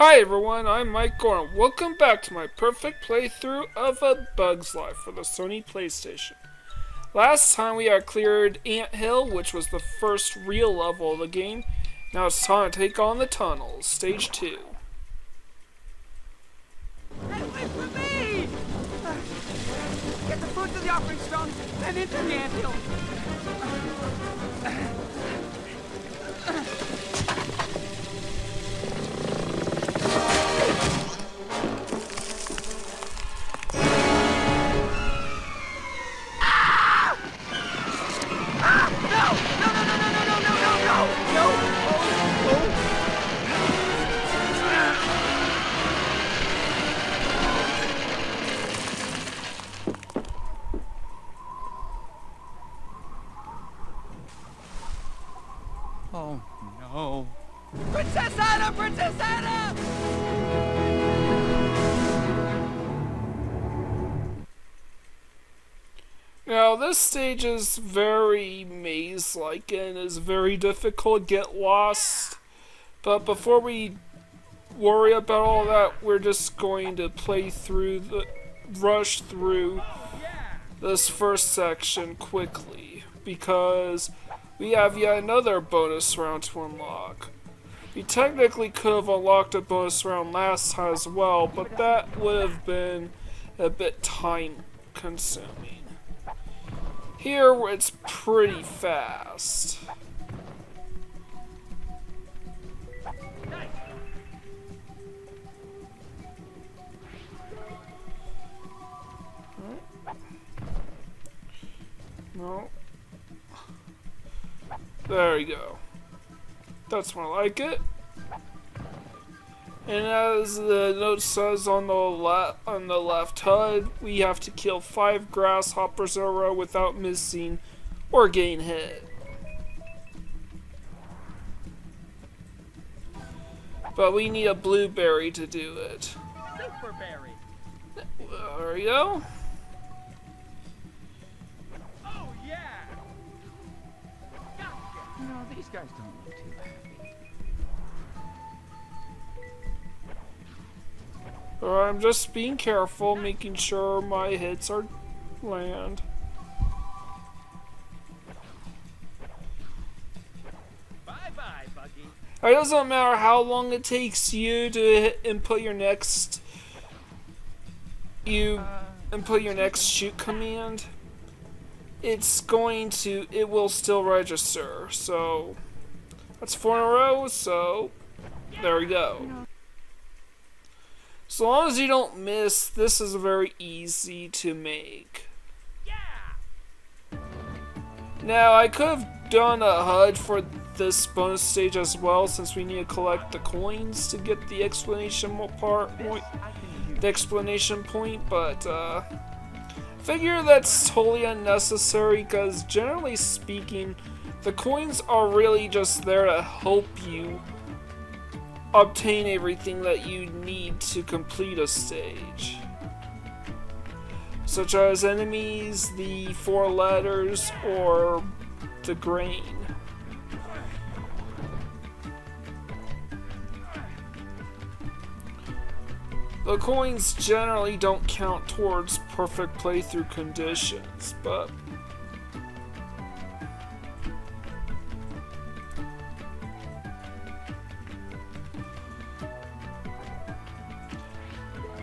Hi everyone, I'm Mike Gorham. Welcome back to my perfect playthrough of A Bug's Life for the Sony PlayStation. Last time we had cleared Ant Hill, which was the first real level of the game. Now it's time to take on the tunnels, stage 2. Hey, wait for me! Get the food to the offering stone and into the anthill. Oh no. Princess Anna! Princess Anna! Now this stage is very maze-like and is very difficult to get lost. But before we worry about all that, we're just going to rush through this first section quickly, because we have yet another bonus round to unlock. We technically could have unlocked a bonus round last time as well, but that would have been a bit time consuming. Here it's pretty fast. No. There we go. That's more like it. And as the note says on the left HUD, we have to kill 5 grasshoppers in a row without missing or getting hit. But we need a blueberry to do it. Superberry. There we go. Oh yeah. Gotcha. You know, these guys don't look too happy. I'm just being careful, making sure my hits are land. Bye-bye, Buggy. It doesn't matter how long it takes you to input your next shoot command. It will still register. So that's 4 in a row, so there we go. So long as you don't miss, this is very easy to make. Now, I could have done a HUD for this bonus stage as well, since we need to collect the coins to get the explanation point, but figure that's totally unnecessary, because generally speaking, the coins are really just there to help you obtain everything that you need to complete a stage, such as enemies, the 4 letters, or the grain. The coins generally don't count towards perfect playthrough conditions, but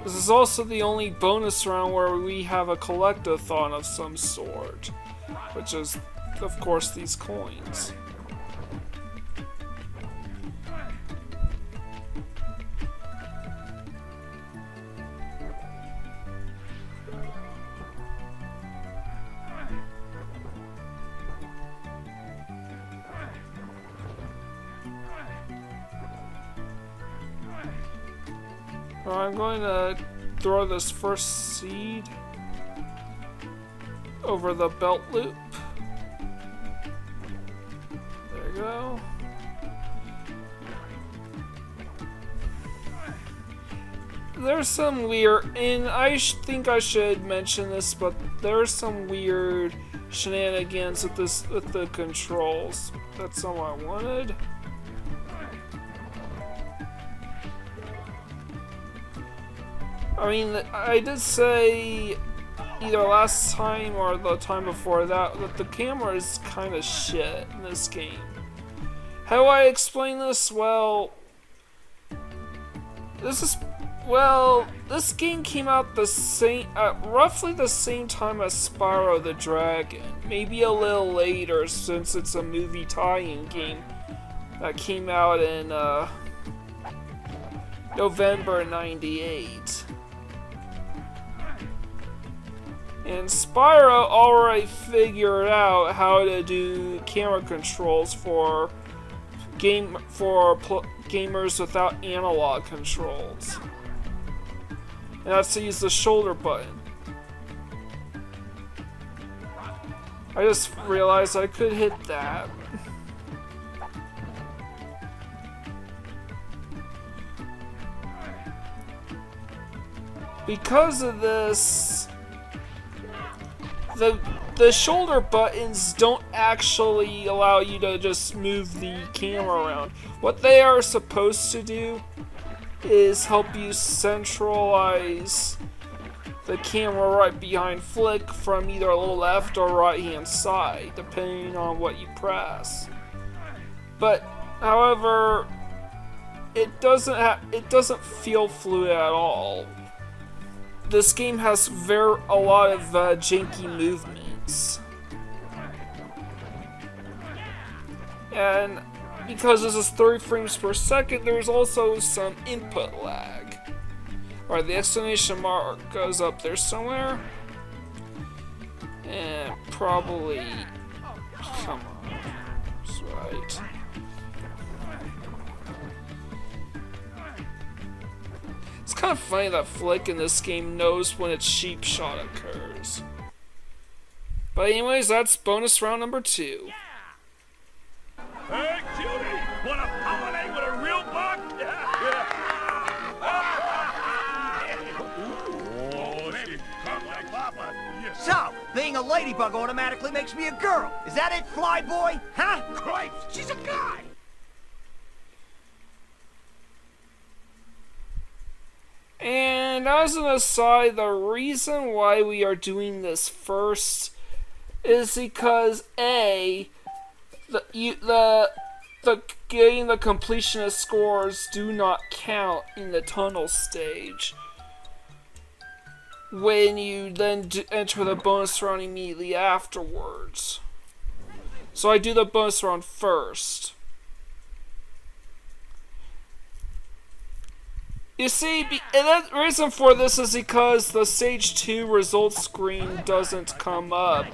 this is also the only bonus round where we have a collectathon of some sort, which is, of course, these coins. I'm going to throw this first seed over the belt loop. There you go. There's some weird, and I think I should mention this, but there's some weird shenanigans with the controls. That's all I wanted. I mean, I did say either last time or the time before that the camera is kind of shit in this game. How do I explain this? Well, this game came out the same at roughly the same time as Spyro the Dragon, maybe a little later since it's a movie tie-in game that came out in November '98. And Spyro already figured out how to do camera controls for gamers without analog controls. And that's to use the shoulder button. I just realized I could hit that. Because of this, the shoulder buttons don't actually allow you to just move the camera around. What they are supposed to do is help you centralize the camera right behind Flick from either a little left or right hand side, depending on what you press. But, however, it doesn't feel fluid at all. This game has a lot of janky movements. And because this is 30 frames per second, there's also some input lag. Alright, the exclamation mark goes up there somewhere. And probably... Come on. That's right. It's kind of funny that Flick in this game knows when its sheep shot occurs. But anyways, that's bonus round number 2. Hey, cutie! Wanna pollinate with a real bug? Oh, she come like Papa. Yes. So, being a ladybug automatically makes me a girl. Is that it, Flyboy? Huh? Cripes, she's a guy! And as an aside, the reason why we are doing this first is because A, the getting the completionist scores do not count in the tunnel stage when you then enter the bonus round immediately afterwards. So I do the bonus round first. You see, and the reason for this is because the Stage 2 results screen doesn't come up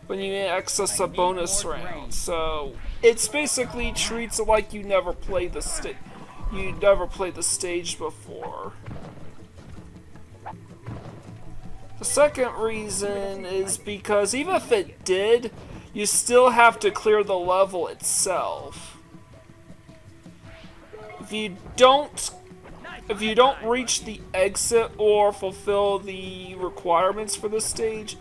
when you access a bonus round. So, it's basically treats it like you never played the stage before. The second reason is because even if it did, you still have to clear the level itself. If you don't reach the exit or fulfill the requirements for this stage,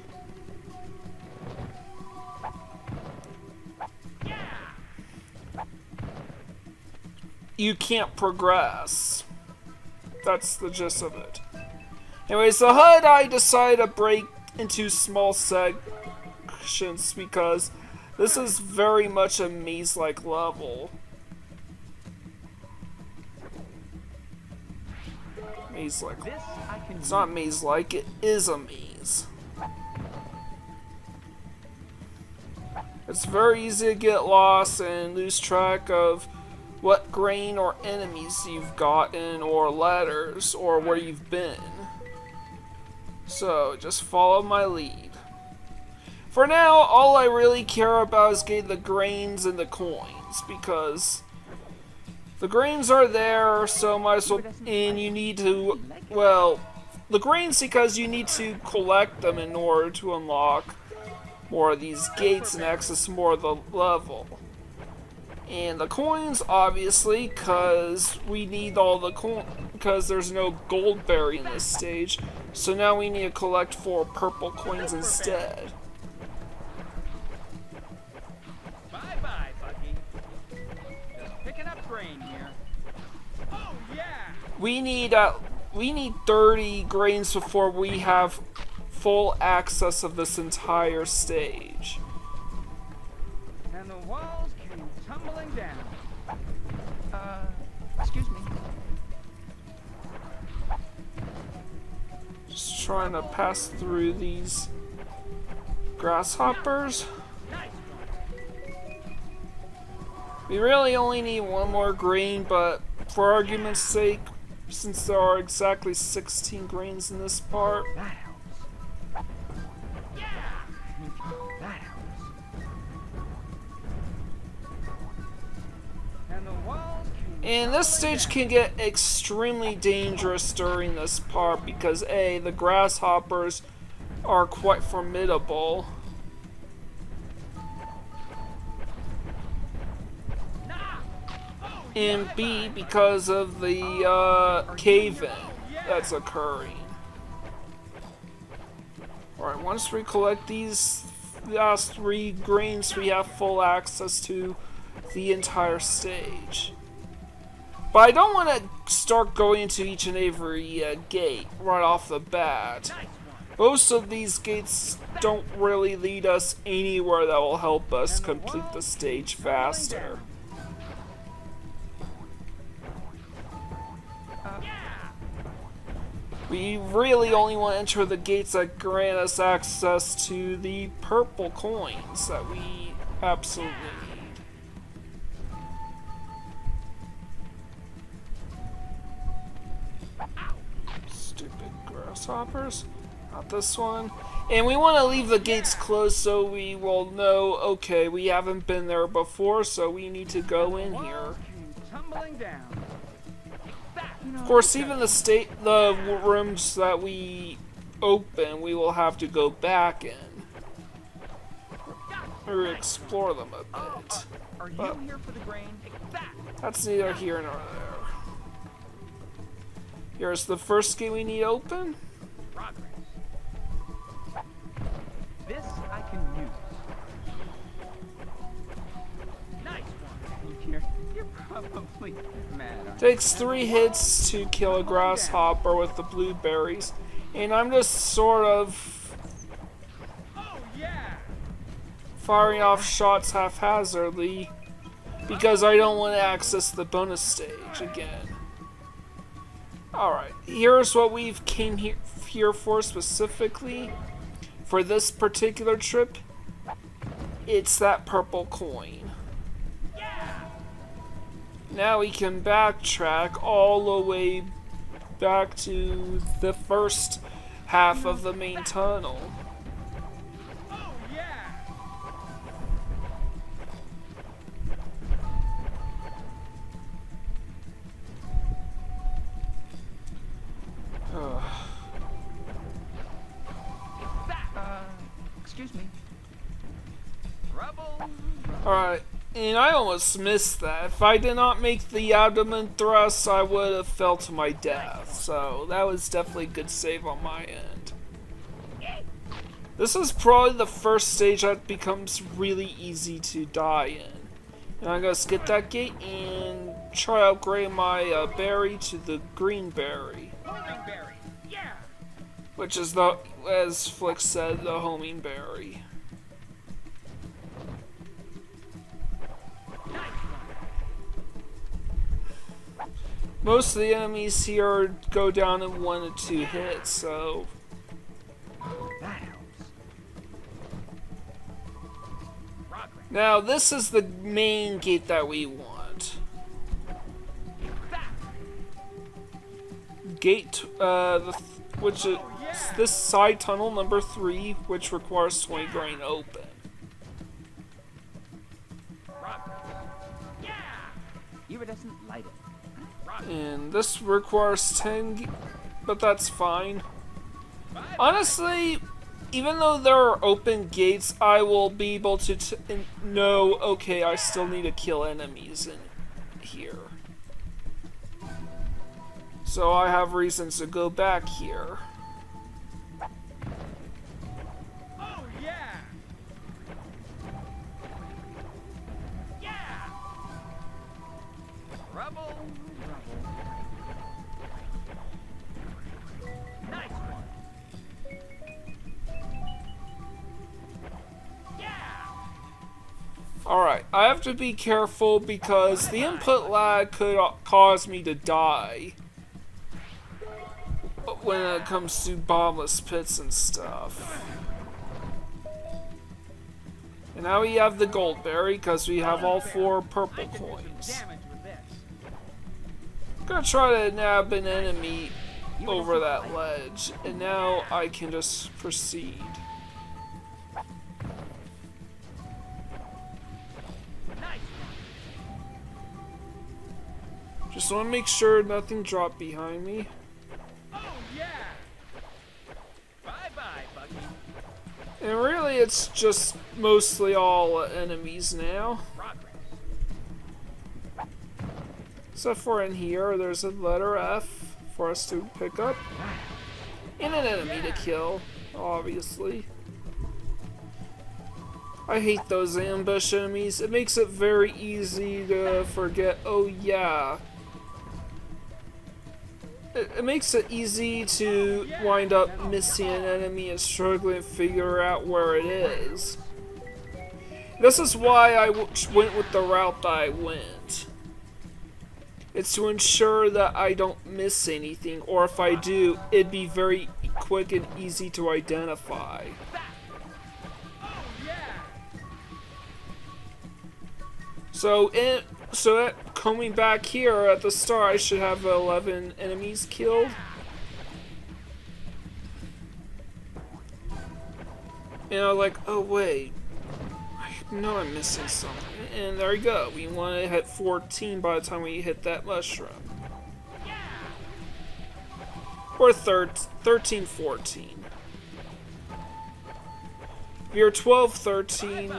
you can't progress. That's the gist of it. Anyways, the HUD I decided to break into small sections because this is very much a maze-like level. Maze-like. It's not maze-like, it is a maze. It's very easy to get lost and lose track of what grain or enemies you've gotten, or letters, or where you've been. So, just follow my lead. For now, all I really care about is getting the grains and the coins, because the grains are there, so might as well, and you need to, well, the grains because you need to collect them in order to unlock more of these gates and access more of the level. And the coins, obviously, because we need all the coins, because there's no gold berry in this stage, so now we need to collect 4 purple coins instead. Bye-bye, Bucky. Just picking up grain here. Oh, yeah! We need we need 30 grains before we have full access of this entire stage. And the walls came tumbling down. Excuse me. Just trying to pass through these grasshoppers. We really only need one more grain, but for argument's sake, since there are exactly 16 grains in this part, That helps. That helps. And the walls came and this stage can get extremely dangerous during this part because A, the grasshoppers are quite formidable, and B, because of the cave-in that's occurring. Alright, once we collect these last 3 grains, we have full access to the entire stage. But I don't want to start going into each and every gate right off the bat. Most of these gates don't really lead us anywhere that will help us complete the stage faster. We really only want to enter the gates that grant us access to the purple coins that we absolutely need. Stupid grasshoppers. Not this one. And we want to leave the gates closed so we will know, okay, we haven't been there before, so we need to go in here. walls came tumbling down. Of course, even the rooms that we open, we will have to go back in or explore them a bit. Are you But here for the grain? that's neither here nor there. Here's the first gate we need open. Progress. This I can use. Nice one. You're probably mad. aren't you? Takes 3 hits to kill a grasshopper with the blueberries, and I'm just sort of Oh yeah. firing off shots haphazardly because I don't want to access the bonus stage again. Alright, here's what we've came here for specifically. For this particular trip, it's that purple coin. Now we can backtrack all the way back to the first half of the main tunnel. Oh yeah. Excuse me. Rebel. Alright, and I almost missed that. If I did not make the abdomen thrust, I would have fell to my death. So that was definitely a good save on my end. This is probably the first stage that becomes really easy to die in. And I'm gonna skip that gate and try to upgrade my berry to the green berry, Homing berry. Yeah. which is the, as Flick said, the homing berry. Most of the enemies here go down in 1 to 2 hits, so That helps. Progress. now this is the main gate that we want. Gate, which is this side tunnel number 3, which requires 20 grain open. Progress. Yeah. Iridescent lighted. And this requires 10, but that's fine. Honestly, even though there are open gates, I will be able to know, okay, I still need to kill enemies in here. So I have reasons to go back here. Oh yeah. Yeah. Rebel. Alright, I have to be careful because the input lag could cause me to die when it comes to bombless pits and stuff. And now we have the gold berry because we have all 4 purple coins. Damage with this. I'm gonna try to nab an enemy over that ledge, and now I can just proceed. Just want to make sure nothing dropped behind me. Oh yeah. Bye bye, Bucky. And really, it's just mostly all enemies now. Progress. Except for in here, there's a letter F for us to pick up. And an enemy to kill, obviously. I hate those ambush enemies. It makes it very easy to forget, oh yeah. It makes it easy to wind up missing an enemy and struggling to figure out where it is. This is why I went with the route that I went. It's to ensure that I don't miss anything, or if I do, it'd be very quick and easy to identify. So coming back here at the start, I should have 11 enemies killed. And I was like, oh wait, I know I'm missing something. And there you go, we want to hit 14 by the time we hit that mushroom. Or 13, 14. If you're 12, 13...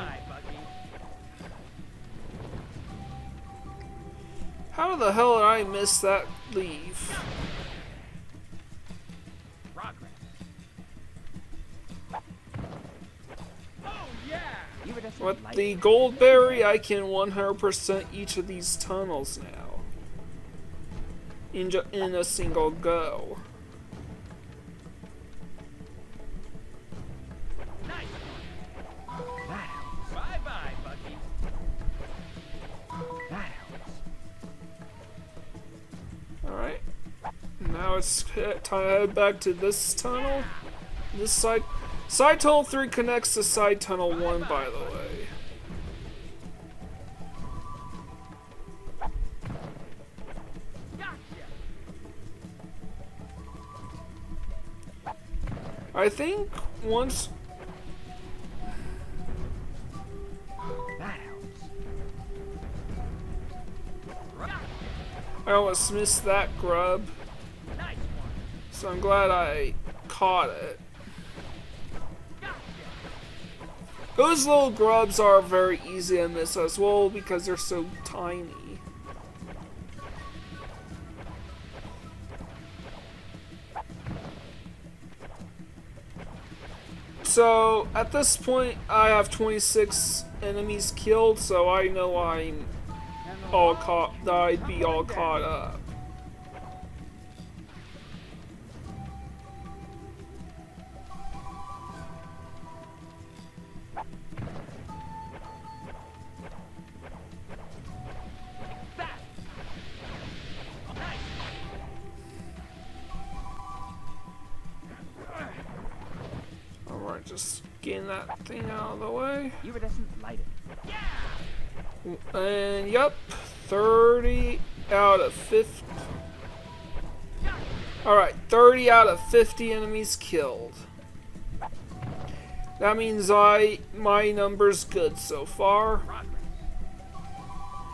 How the hell did I miss that leaf? Progress. Oh yeah. With the gold berry, I can 100% each of these tunnels now. In a single go. Nice. Bye bye, Bucky. That helps. Alright. Now it's time to head back to this tunnel. This side tunnel 3 connects to side tunnel 1, by the way. I think once... That helps. I almost missed that grub. Nice one. So I'm glad I caught it. Those little grubs are very easy to miss as well because they're so tiny. So at this point I have 26 enemies killed, so I know I'm all caught, that I'd be all caught up. Alright, just getting that thing out of the way. Iridescent light it. And yep, 30 out of 50. Alright, 30 out of 50 enemies killed. That means my number's good so far.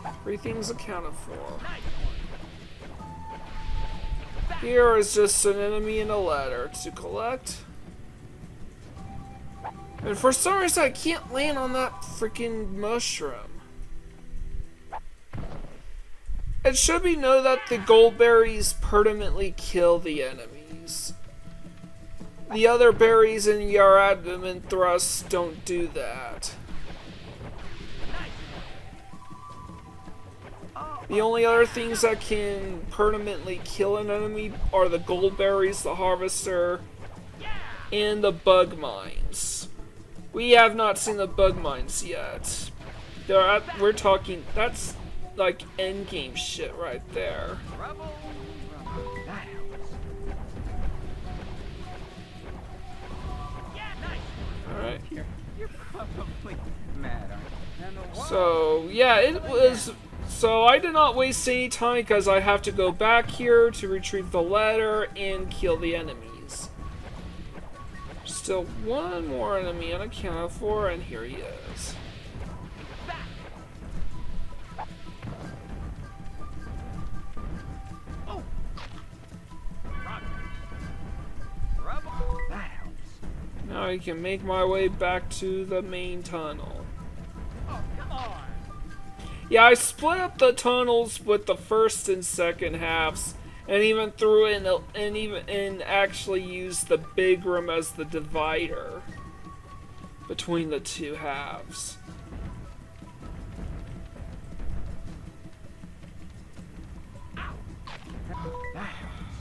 Everything's accounted for. Here is just an enemy and a ladder to collect. And for some reason I can't land on that freaking mushroom. It should be known that the gold berries permanently kill the enemies. The other berries in your abdomen thrust don't do that. The only other things that can permanently kill an enemy are the gold berries, the harvester, and the bug mines. We have not seen the bug mines yet. we're talking, that's like endgame shit right there. Rubble. That helps. Yeah, nice. Alright. You're probably mad, aren't you? And the wall. So, yeah, it was... So, I did not waste any time because I have to go back here to retrieve the letter and kill the enemies. Still one more enemy unaccounted for, and here he is. Rubble. That helps. Now I can make my way back to the main tunnel. Oh, come on. Yeah, I split up the tunnels with the first and second halves, and even threw in and actually used the big room as the divider between the two halves. That helps.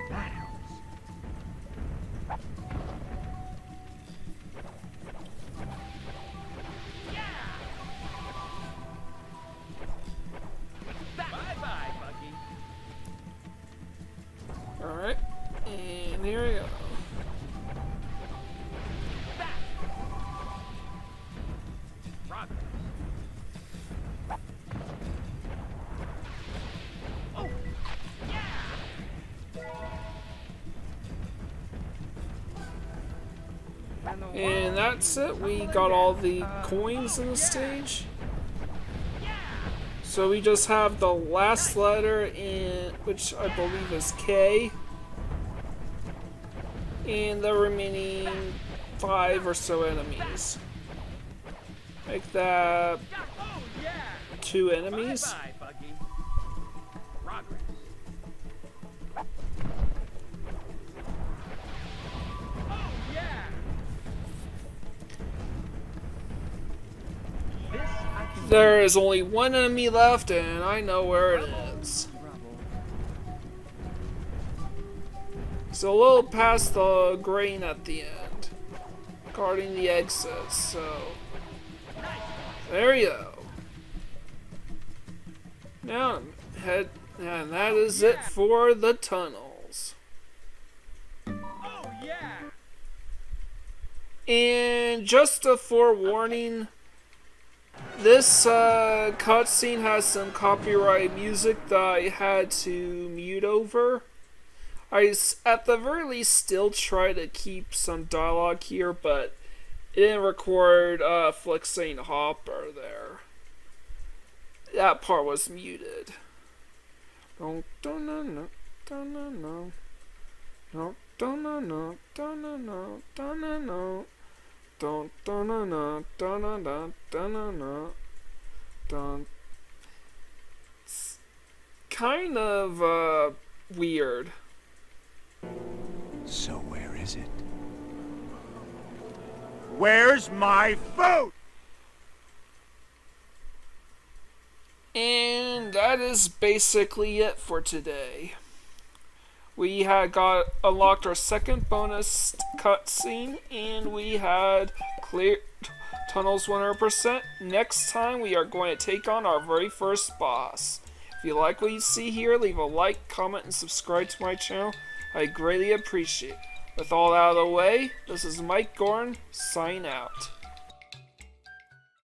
That helps. Bye-bye, Bucky. Alright, and here we go. Progress. Oh, yeah. And that's it, we got all the coins in the stage. So we just have the last letter in, which I believe is K. And the remaining 5 or so enemies. Make that Oh, yeah. 2 enemies. Bye-bye, Bucky. Progress. Oh, yeah. This I can There is only 1 enemy left, and I know where it is. rubble. So a little past the grain at the end, guarding the exit. So there you go. Now head, and that is it for the tunnels. Oh, yeah. And just a forewarning, this cutscene has some copyright music that I had to mute over. At the very least, still try to keep some dialogue here, but it didn't record Flick saying Hopper there. That part was muted. Don't no no don't no no no don't no no don't no no don't no no don't no no don't no no don't no no don't. It's kind of weird. So where is it? Where's my food? And that is basically it for today. We had got unlocked our second bonus cutscene, and we had cleared tunnels 100%. Next time we are going to take on our very first boss. If you like what you see here, leave a like, comment, and subscribe to my channel. I greatly appreciate it. With all that out of the way, this is Mike Gordon, signing out.